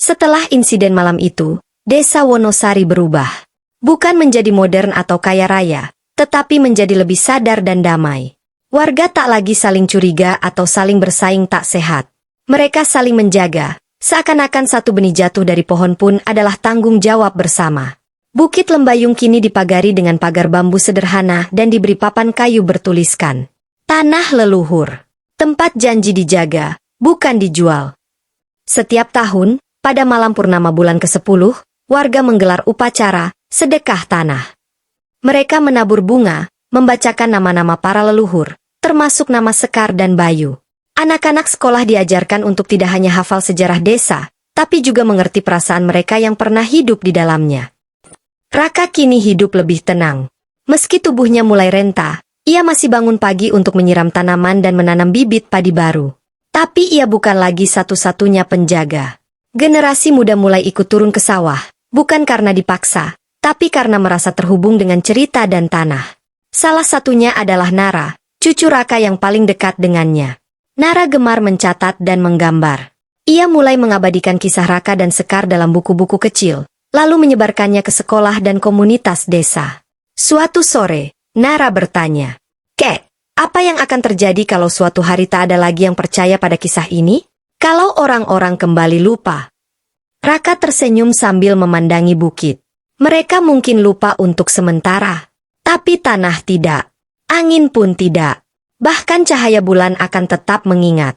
Setelah insiden malam itu, Desa Wonosari berubah. Bukan menjadi modern atau kaya raya, tetapi menjadi lebih sadar dan damai. Warga tak lagi saling curiga atau saling bersaing tak sehat. Mereka saling menjaga, seakan-akan satu benih jatuh dari pohon pun adalah tanggung jawab bersama. Bukit Lembayung kini dipagari dengan pagar bambu sederhana dan diberi papan kayu bertuliskan Tanah Leluhur. Tempat janji dijaga, bukan dijual. Setiap tahun, pada malam purnama bulan ke-10, warga menggelar upacara sedekah tanah. Mereka menabur bunga, membacakan nama-nama para leluhur, termasuk nama Sekar dan Bayu. Anak-anak sekolah diajarkan untuk tidak hanya hafal sejarah desa, tapi juga mengerti perasaan mereka yang pernah hidup di dalamnya. Raka kini hidup lebih tenang. Meski tubuhnya mulai renta, ia masih bangun pagi untuk menyiram tanaman dan menanam bibit padi baru. Tapi ia bukan lagi satu-satunya penjaga. Generasi muda mulai ikut turun ke sawah, bukan karena dipaksa, tapi karena merasa terhubung dengan cerita dan tanah. Salah satunya adalah Nara, cucu Raka yang paling dekat dengannya. Nara gemar mencatat dan menggambar. Ia mulai mengabadikan kisah Raka dan Sekar dalam buku-buku kecil, lalu menyebarkannya ke sekolah dan komunitas desa. Suatu sore, Nara bertanya, "Kek, apa yang akan terjadi kalau suatu hari tak ada lagi yang percaya pada kisah ini? Kalau orang-orang kembali lupa?" Raka tersenyum sambil memandangi bukit. Mereka mungkin lupa untuk sementara. Tapi tanah tidak. Angin pun tidak. Bahkan cahaya bulan akan tetap mengingat.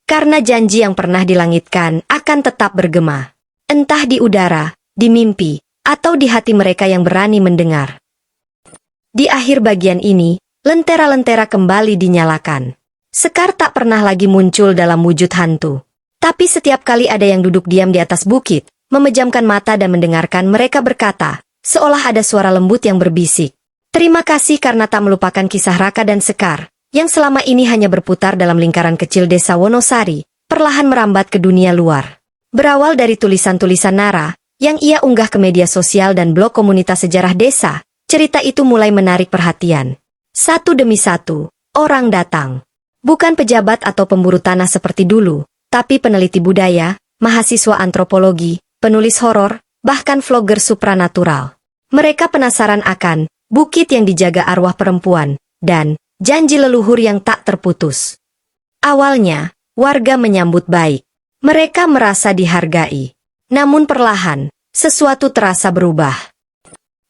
Karena janji yang pernah dilangitkan akan tetap bergema. Entah di udara, di mimpi, atau di hati mereka yang berani mendengar. Di akhir bagian ini, lentera-lentera kembali dinyalakan. Sekar tak pernah lagi muncul dalam wujud hantu. Tapi setiap kali ada yang duduk diam di atas bukit, memejamkan mata dan mendengarkan, mereka berkata, seolah ada suara lembut yang berbisik. Terima kasih karena tak melupakan kisah Raka dan Sekar, yang selama ini hanya berputar dalam lingkaran kecil desa Wonosari, perlahan merambat ke dunia luar. Berawal dari tulisan-tulisan Nara, yang ia unggah ke media sosial dan blog komunitas sejarah desa, cerita itu mulai menarik perhatian. Satu demi satu, orang datang. Bukan pejabat atau pemburu tanah seperti dulu, tapi peneliti budaya, mahasiswa antropologi, penulis horor, bahkan vlogger supranatural. Mereka penasaran akan bukit yang dijaga arwah perempuan, dan janji leluhur yang tak terputus. Awalnya, warga menyambut baik. Mereka merasa dihargai. Namun perlahan, sesuatu terasa berubah.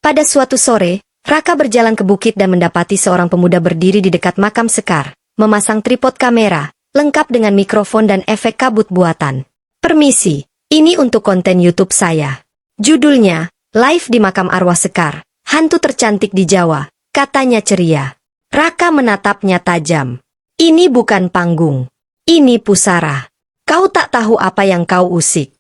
Pada suatu sore, Raka berjalan ke bukit dan mendapati seorang pemuda berdiri di dekat makam Sekar, memasang tripod kamera, lengkap dengan mikrofon dan efek kabut buatan. "Permisi, ini untuk konten YouTube saya." Judulnya, "Live di Makam Arwah Sekar, Hantu Tercantik di Jawa," katanya ceria. Raka menatapnya tajam. "Ini bukan panggung. Ini pusara. Kau tak tahu apa yang kau usik."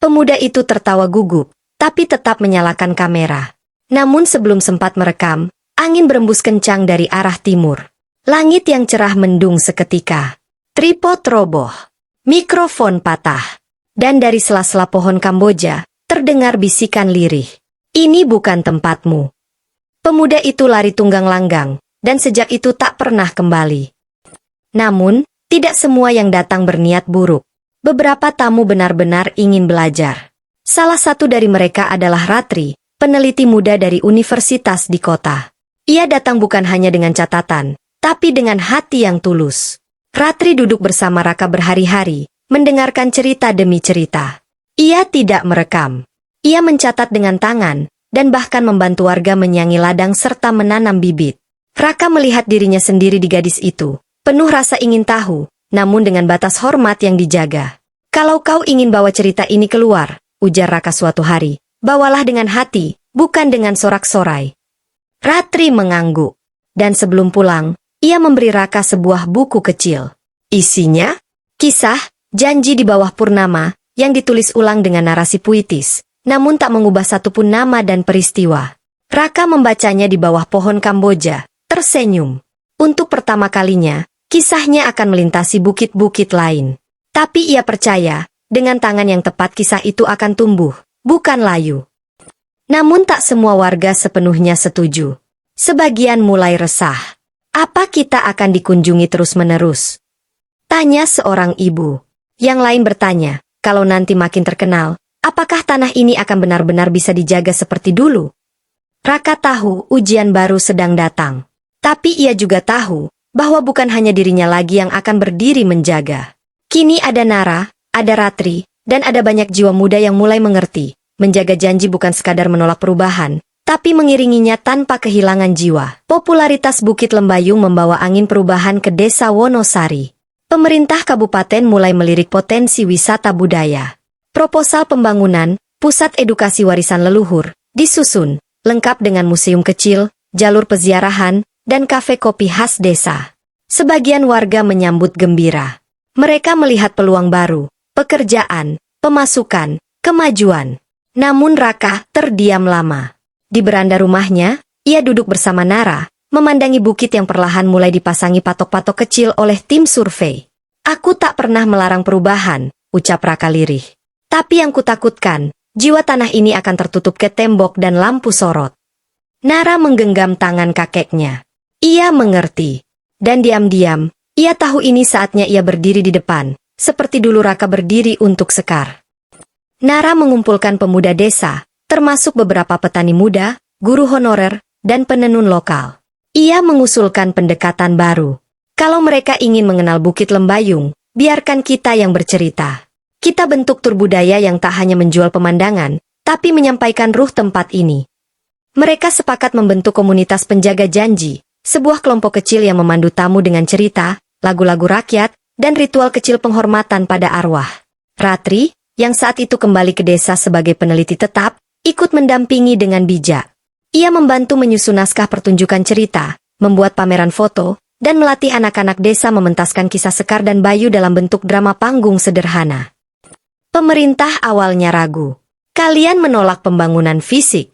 Pemuda itu tertawa gugup, tapi tetap menyalakan kamera. Namun sebelum sempat merekam, angin berembus kencang dari arah timur. Langit yang cerah mendung seketika. Tripod roboh. Mikrofon patah. Dan dari sela-sela pohon Kamboja, terdengar bisikan lirih. "Ini bukan tempatmu." Pemuda itu lari tunggang langgang, dan sejak itu tak pernah kembali. Namun, tidak semua yang datang berniat buruk. Beberapa tamu benar-benar ingin belajar. Salah satu dari mereka adalah Ratri, peneliti muda dari universitas di kota. Ia datang bukan hanya dengan catatan, tapi dengan hati yang tulus. Ratri duduk bersama Raka berhari-hari, mendengarkan cerita demi cerita. Ia tidak merekam. Ia mencatat dengan tangan, dan bahkan membantu warga menyangi ladang serta menanam bibit. Raka melihat dirinya sendiri di gadis itu, penuh rasa ingin tahu, namun dengan batas hormat yang dijaga. "Kalau kau ingin bawa cerita ini keluar," ujar Raka suatu hari, "bawalah dengan hati, bukan dengan sorak-sorai." Ratri mengangguk. Dan sebelum pulang, ia memberi Raka sebuah buku kecil. Isinya, kisah, janji di bawah purnama, yang ditulis ulang dengan narasi puitis, namun tak mengubah satupun nama dan peristiwa. Raka membacanya di bawah pohon Kamboja, tersenyum. Untuk pertama kalinya, kisahnya akan melintasi bukit-bukit lain. Tapi ia percaya, dengan tangan yang tepat kisah itu akan tumbuh, bukan layu. Namun tak semua warga sepenuhnya setuju. Sebagian mulai resah. "Apa kita akan dikunjungi terus-menerus?" tanya seorang ibu. Yang lain bertanya, kalau nanti makin terkenal, apakah tanah ini akan benar-benar bisa dijaga seperti dulu? Raka tahu ujian baru sedang datang. Tapi ia juga tahu bahwa bukan hanya dirinya lagi yang akan berdiri menjaga. Kini ada Nara, ada Ratri, dan ada banyak jiwa muda yang mulai mengerti. Menjaga janji bukan sekadar menolak perubahan, tapi mengiringinya tanpa kehilangan jiwa. Popularitas Bukit Lembayung membawa angin perubahan ke Desa Wonosari. Pemerintah kabupaten mulai melirik potensi wisata budaya. Proposal pembangunan, pusat edukasi warisan leluhur, disusun, lengkap dengan museum kecil, jalur peziarahan, dan kafe kopi khas desa. Sebagian warga menyambut gembira. Mereka melihat peluang baru, pekerjaan, pemasukan, kemajuan. Namun Raka terdiam lama. Di beranda rumahnya, ia duduk bersama Nara, memandangi bukit yang perlahan mulai dipasangi patok-patok kecil oleh tim survei. Aku tak pernah melarang perubahan, ucap Raka lirih. Tapi yang kutakutkan, jiwa tanah ini akan tertutup ke tembok dan lampu sorot. Nara menggenggam tangan kakeknya. Ia mengerti. Dan diam-diam, ia tahu ini saatnya ia berdiri di depan, seperti dulu Raka berdiri untuk Sekar. Nara mengumpulkan pemuda desa, termasuk beberapa petani muda, guru honorer, dan penenun lokal. Ia mengusulkan pendekatan baru. Kalau mereka ingin mengenal Bukit Lembayung, biarkan kita yang bercerita. Kita bentuk tur budaya yang tak hanya menjual pemandangan, tapi menyampaikan ruh tempat ini. Mereka sepakat membentuk komunitas penjaga janji, sebuah kelompok kecil yang memandu tamu dengan cerita, lagu-lagu rakyat, dan ritual kecil penghormatan pada arwah. Ratri, yang saat itu kembali ke desa sebagai peneliti tetap, ikut mendampingi dengan bijak. Ia membantu menyusun naskah pertunjukan cerita, membuat pameran foto, dan melatih anak-anak desa mementaskan kisah Sekar dan Bayu dalam bentuk drama panggung sederhana. Pemerintah awalnya ragu. Kalian menolak pembangunan fisik.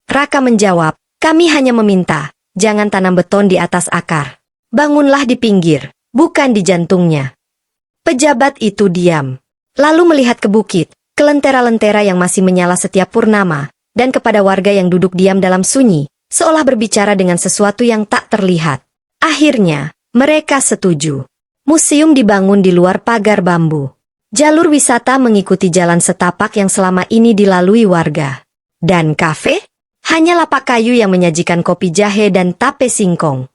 Raka menjawab, kami hanya meminta, jangan tanam beton di atas akar. Bangunlah di pinggir, bukan di jantungnya. Pejabat itu diam. Lalu melihat ke bukit, ke lentera-lentera yang masih menyala setiap purnama, dan kepada warga yang duduk diam dalam sunyi, seolah berbicara dengan sesuatu yang tak terlihat. Akhirnya, mereka setuju. Museum dibangun di luar pagar bambu. Jalur wisata mengikuti jalan setapak yang selama ini dilalui warga. Dan kafe? Hanya lapak kayu yang menyajikan kopi jahe dan tape singkong.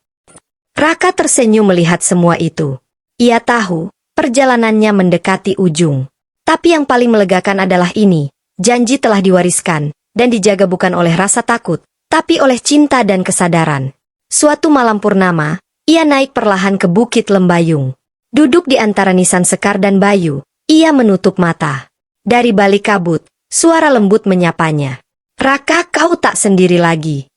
Raka tersenyum melihat semua itu. Ia tahu, perjalanannya mendekati ujung. Tapi yang paling melegakan adalah ini, janji telah diwariskan, dan dijaga bukan oleh rasa takut, tapi oleh cinta dan kesadaran. Suatu malam purnama, ia naik perlahan ke Bukit Lembayung. Duduk di antara nisan Sekar dan Bayu, ia menutup mata. Dari balik kabut, suara lembut menyapanya. Raka, kau tak sendiri lagi.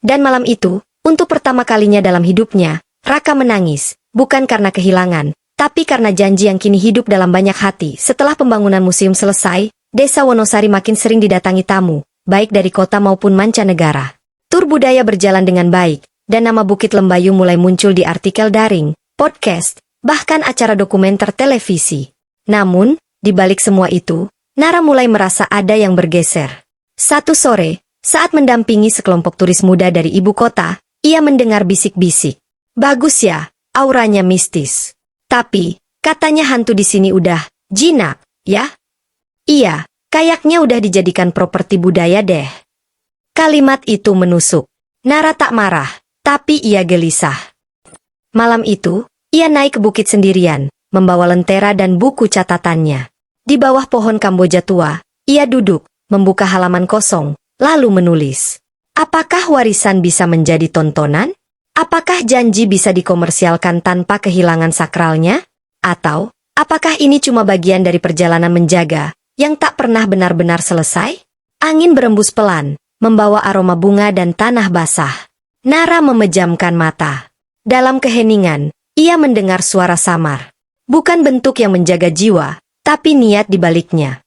Dan malam itu, untuk pertama kalinya dalam hidupnya, Raka menangis, bukan karena kehilangan, tapi karena janji yang kini hidup dalam banyak hati. Setelah pembangunan museum selesai, Desa Wonosari makin sering didatangi tamu, baik dari kota maupun mancanegara. Tur budaya berjalan dengan baik, dan nama Bukit Lembayung mulai muncul di artikel daring, podcast, bahkan acara dokumenter televisi. Namun, di balik semua itu, Nara mulai merasa ada yang bergeser. Satu sore, saat mendampingi sekelompok turis muda dari ibu kota, ia mendengar bisik-bisik. Bagus ya, auranya mistis. Tapi, katanya hantu di sini udah jinak, ya? Iya, kayaknya udah dijadikan properti budaya deh. Kalimat itu menusuk. Nara tak marah, tapi ia gelisah. Malam itu, ia naik ke bukit sendirian, membawa lentera dan buku catatannya. Di bawah pohon Kamboja tua, ia duduk, membuka halaman kosong, lalu menulis. Apakah warisan bisa menjadi tontonan? Apakah janji bisa dikomersialkan tanpa kehilangan sakralnya? Atau, apakah ini cuma bagian dari perjalanan menjaga, yang tak pernah benar-benar selesai? Angin berembus pelan, membawa aroma bunga dan tanah basah. Nara memejamkan mata. Dalam keheningan, ia mendengar suara samar. Bukan bentuk yang menjaga jiwa, tapi niat di baliknya.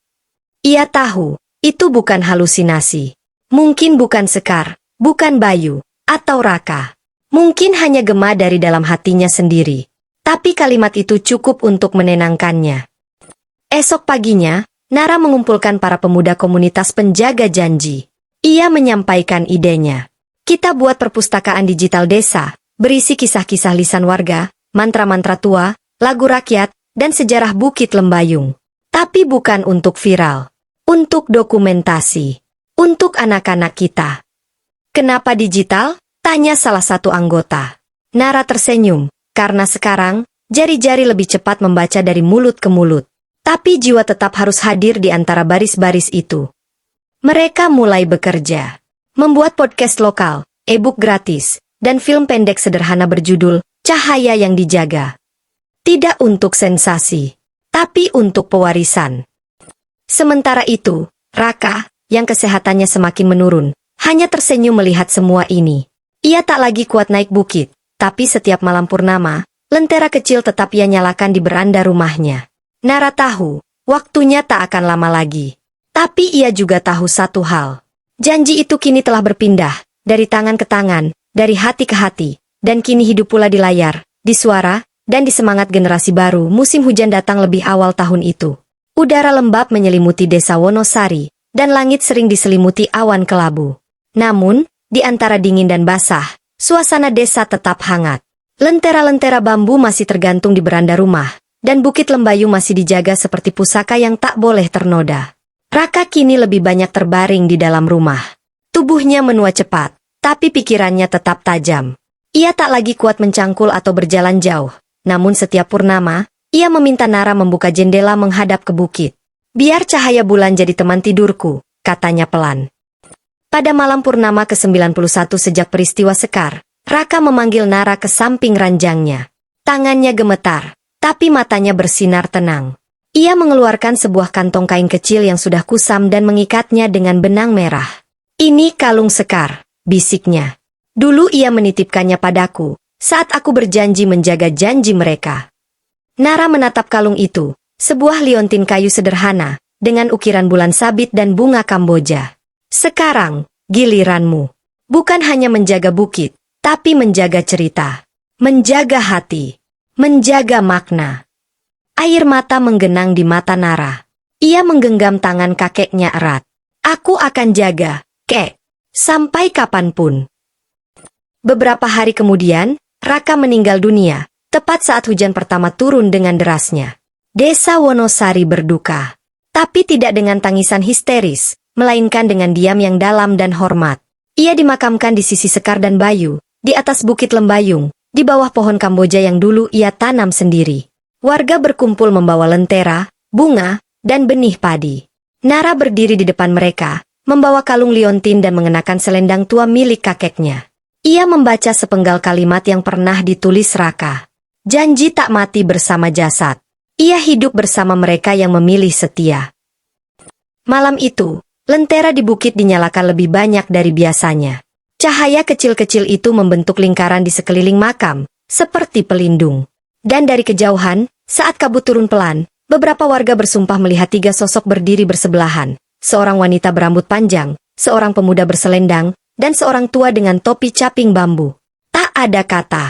Ia tahu, itu bukan halusinasi. Mungkin bukan Sekar, bukan Bayu, atau Raka. Mungkin hanya gema dari dalam hatinya sendiri. Tapi kalimat itu cukup untuk menenangkannya. Esok paginya, Nara mengumpulkan para pemuda komunitas penjaga janji. Ia menyampaikan idenya. Kita buat perpustakaan digital desa, berisi kisah-kisah lisan warga, mantra-mantra tua, lagu rakyat, dan sejarah Bukit Lembayung. Tapi bukan untuk viral. Untuk dokumentasi. Untuk anak-anak kita. Kenapa digital? Tanya salah satu anggota. Nara tersenyum, karena sekarang, jari-jari lebih cepat membaca dari mulut ke mulut. Tapi jiwa tetap harus hadir di antara baris-baris itu. Mereka mulai bekerja. Membuat podcast lokal, e-book gratis, dan film pendek sederhana berjudul Cahaya yang Dijaga. Tidak untuk sensasi, tapi untuk pewarisan. Sementara itu, Raka, yang kesehatannya semakin menurun, hanya tersenyum melihat semua ini. Ia tak lagi kuat naik bukit, tapi setiap malam purnama, lentera kecil tetap ia nyalakan di beranda rumahnya. Nara tahu, waktunya tak akan lama lagi. Tapi ia juga tahu satu hal. Janji itu kini telah berpindah, dari tangan ke tangan, dari hati ke hati, dan kini hidup pula di layar, di suara, dan di semangat generasi baru. Musim hujan datang lebih awal tahun itu. Udara lembab menyelimuti desa Wonosari, dan langit sering diselimuti awan kelabu. Namun, di antara dingin dan basah, suasana desa tetap hangat. Lentera-lentera bambu masih tergantung di beranda rumah, dan bukit lembayung masih dijaga seperti pusaka yang tak boleh ternoda. Raka kini lebih banyak terbaring di dalam rumah. Tubuhnya menua cepat, tapi pikirannya tetap tajam. Ia tak lagi kuat mencangkul atau berjalan jauh. Namun setiap purnama, ia meminta Nara membuka jendela menghadap ke bukit. Biar cahaya bulan jadi teman tidurku, katanya pelan. Pada malam purnama ke-91 sejak peristiwa Sekar, Raka memanggil Nara ke samping ranjangnya. Tangannya gemetar, tapi matanya bersinar tenang. Ia mengeluarkan sebuah kantong kain kecil yang sudah kusam dan mengikatnya dengan benang merah. Ini kalung Sekar, bisiknya. Dulu ia menitipkannya padaku, saat aku berjanji menjaga janji mereka. Nara menatap kalung itu, sebuah liontin kayu sederhana, dengan ukiran bulan sabit dan bunga Kamboja. Sekarang, giliranmu. Bukan hanya menjaga bukit, tapi menjaga cerita. Menjaga hati. Menjaga makna. Air mata menggenang di mata Nara. Ia menggenggam tangan kakeknya erat. Aku akan jaga, kek. Sampai kapanpun. Beberapa hari kemudian, Raka meninggal dunia, tepat saat hujan pertama turun dengan derasnya. Desa Wonosari berduka. Tapi tidak dengan tangisan histeris, melainkan dengan diam yang dalam dan hormat. Ia dimakamkan di sisi Sekar dan Bayu, di atas bukit lembayung, di bawah pohon Kamboja yang dulu ia tanam sendiri. Warga berkumpul membawa lentera, bunga, dan benih padi. Nara berdiri di depan mereka, membawa kalung liontin dan mengenakan selendang tua milik kakeknya. Ia membaca sepenggal kalimat yang pernah ditulis Raka. Janji tak mati bersama jasad. Ia hidup bersama mereka yang memilih setia. Malam itu, lentera di bukit dinyalakan lebih banyak dari biasanya. Cahaya kecil-kecil itu membentuk lingkaran di sekeliling makam, seperti pelindung. Dan dari kejauhan, saat kabut turun pelan, beberapa warga bersumpah melihat tiga sosok berdiri bersebelahan. Seorang wanita berambut panjang, seorang pemuda berselendang, dan seorang tua dengan topi caping bambu. Tak ada kata,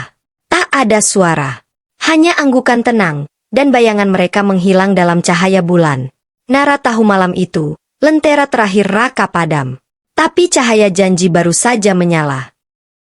tak ada suara. Hanya anggukan tenang, dan bayangan mereka menghilang dalam cahaya bulan. Nara tahu malam itu, lentera terakhir Raka padam. Tapi cahaya janji baru saja menyala.